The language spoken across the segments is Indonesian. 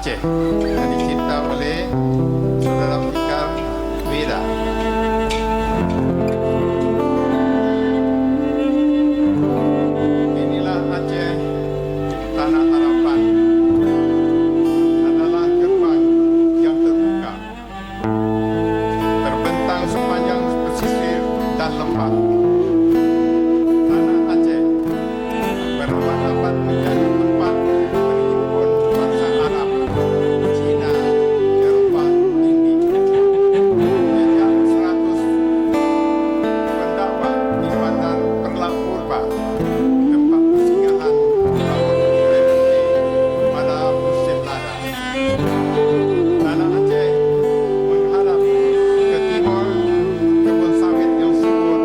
Aceh yang dicipta oleh Saudara Fikar Wira. Inilah Aceh, tanah harapan, adalah gerbang yang terbuka, terbentang sepanjang pesisir dan lembah. Tanah Aceh berabad-abad menjadi tempat berhimpun bangsa Arab, Cina, Eropah, India. Sejak 100 pendapat di Bandar Perlak Purba, tempat persinggahan laut Republik pada musim lada. Tanah Aceh menghadap ke timur, kebun sawit yang subur,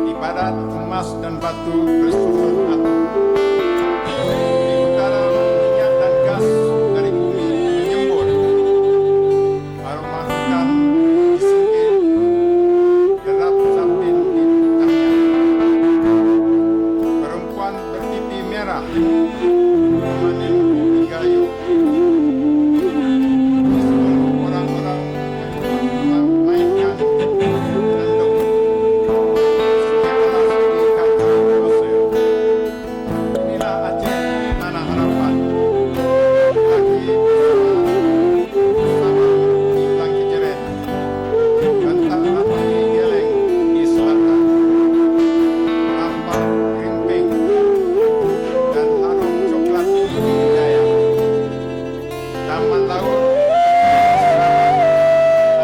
ibarat emas dan batu bersusun atur. Di utara, minyak dan gas dari bumi menyembur. Aroma hutan disingkir, derap sabin di hutannya. Perempuan berpipi merah memanen ubi gayo. Di seluruh orang-orang memainkan gendong. Inilah Aceh, tanah harapan. Lagi bersama Bilang Kejeret, Bentak Api Geleng di selatan, Rampak Rimping, dan Harum Coklat di Jaya. Taman Laut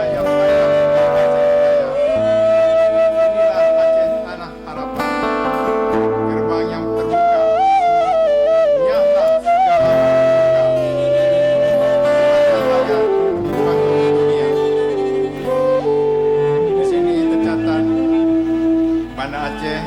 ayam ayam di Aceh Jaya. Inilah Aceh, tanah harapan, gerbang yang terbuka. Nyahlah segala terbuka, di panggung dunia. Di sini tercatat Banda Aceh